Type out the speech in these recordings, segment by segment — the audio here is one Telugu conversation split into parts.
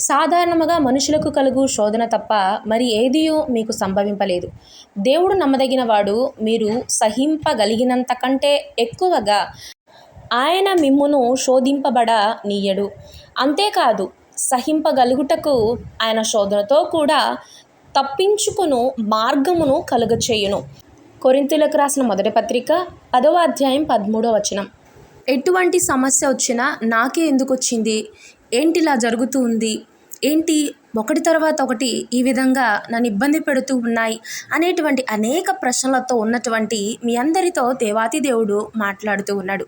సాధారణముగా మనుషులకు కలుగు శోధన తప్ప మరి ఏదియూ మీకు సంభవింపలేదు. దేవుడు నమ్మదగిన వాడు, మీరు సహింపగలిగినంత కంటే ఎక్కువగా ఆయన మిమ్మును శోధింపబడ నీయడు. అంతేకాదు, సహింపగలుగుటకు ఆయన శోధనతో కూడా తప్పించుకొను మార్గమును కలుగచేయును. కొరింథీయులకు రాసిన మొదటి పత్రిక 10వ అధ్యాయం 13వ వచనం. ఎటువంటి సమస్య వచ్చినా నాకే ఎందుకు వచ్చింది, ఏంటి ఇలా జరుగుతూ ఉంది, ఏంటి ఒకటి తర్వాత ఒకటి ఈ విధంగా నన్ను ఇబ్బంది పెడుతూ ఉన్నాయి అనేటువంటి అనేక ప్రశ్నలతో ఉన్నటువంటి మీ అందరితో దేవాతి దేవుడు మాట్లాడుతూ ఉన్నాడు.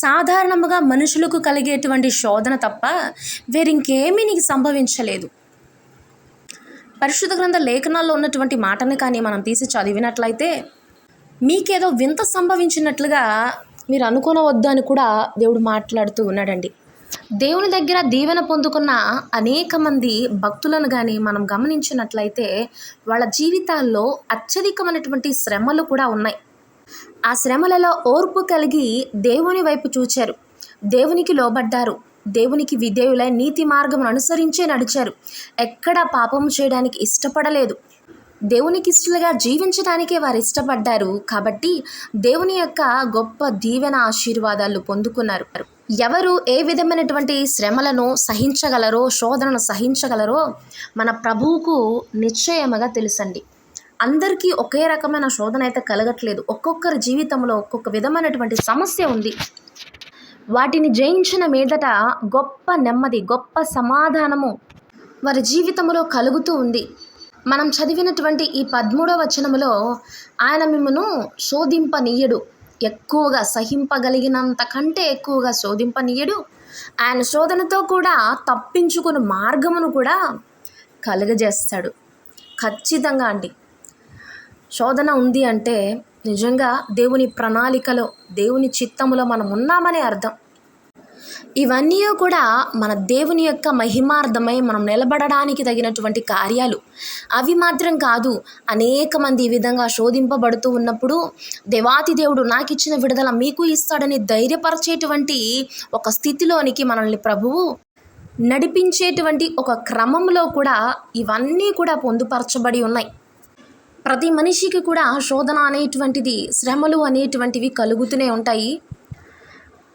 సాధారణముగా మనుషులకు కలిగేటువంటి శోధన తప్ప వేరింకేమీ నీకు సంభవించలేదు. పరిశుద్ధ గ్రంథ లేఖనాల్లో ఉన్నటువంటి మాటని కానీ మనం తీసి చదివినట్లయితే మీకేదో వింత సంభవించినట్లుగా మీరు అనుకోనవద్దు అని కూడా దేవుడు మాట్లాడుతూ ఉన్నాడండి. దేవుని దగ్గర దీవెన పొందుకున్న అనేక మంది భక్తులను కానీ మనం గమనించినట్లయితే వాళ్ళ జీవితాల్లో అత్యధికమైనటువంటి శ్రమలు కూడా ఉన్నాయి. ఆ శ్రమలలో ఓర్పు కలిగి దేవుని వైపు చూచారు, దేవునికి లోబడ్డారు, దేవునికి విధేయులై నీతి మార్గం అనుసరించే నడిచారు. ఎక్కడా పాపం చేయడానికి ఇష్టపడలేదు, దేవునికి ఇష్టలుగా జీవించడానికే వారు ఇష్టపడ్డారు. కాబట్టి దేవుని యొక్క గొప్ప దీవెన ఆశీర్వాదాలు పొందుకున్నారు. ఎవరు ఏ విధమైనటువంటి శ్రమలను సహించగలరో, శోధనను సహించగలరో మన ప్రభువుకు నిశ్చయముగా తెలుసండి. అందరికీ ఒకే రకమైన శోధన అయితే కలగట్లేదు. ఒక్కొక్కరి జీవితంలో ఒక్కొక్క విధమైనటువంటి సమస్య ఉంది. వాటిని జయించిన మీదట గొప్ప నెమ్మది, గొప్ప సమాధానము వారి జీవితంలో కలుగుతూ ఉంది. మనం చదివినటువంటి ఈ 13వ వచనములో ఆయన మిమ్మును శోధింపనీయడు, ఎక్కువగా సహింపగలిగినంత కంటే ఎక్కువగా శోధింపనీయడు. ఆయన శోధనతో కూడా తప్పించుకుని మార్గమును కూడా కలుగజేస్తాడు. ఖచ్చితంగా అండి, శోధన ఉంది అంటే నిజంగా దేవుని ప్రణాళికలో, దేవుని చిత్తములో మనం ఉన్నామనే అర్థం. ఇవన్నీ కూడా మన దేవుని యొక్క మహిమార్థమై మనం నిలబడడానికి తగినటువంటి కార్యాలు. అవి మాత్రం కాదు, అనేక మంది ఈ విధంగా శోధింపబడుతూ ఉన్నప్పుడు దేవాతి దేవుడు నాకు ఇచ్చిన విడుదల మీకు ఇస్తాడని ధైర్యపరిచేటువంటి ఒక స్థితిలోనికి మనల్ని ప్రభువు నడిపించేటువంటి ఒక క్రమంలో కూడా ఇవన్నీ కూడా పొందుపరచబడి ఉన్నాయి. ప్రతి మనిషికి కూడా శోధన అనేటువంటిది, శ్రమలు అనేటువంటివి కలుగుతూనే ఉంటాయి.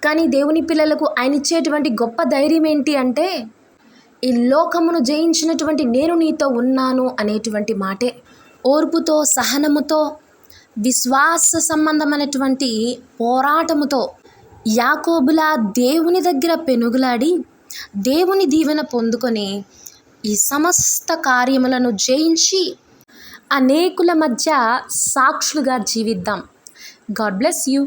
కానీ దేవుని పిల్లలకు ఆయన ఇచ్చేటువంటి గొప్ప ధైర్యం ఏంటి అంటే, ఈ లోకమును జయించినటువంటి నేను నీతో ఉన్నాను అనేటువంటి మాటే. ఓర్పుతో, సహనముతో, విశ్వాస సంబంధమైనటువంటి పోరాటముతో యాకోబులా దేవుని దగ్గర పెనుగులాడి దేవుని దీవెన పొందుకొని ఈ సమస్త కార్యములను జయించి అనేకుల మధ్య సాక్షులుగా జీవిద్దాం. God bless you.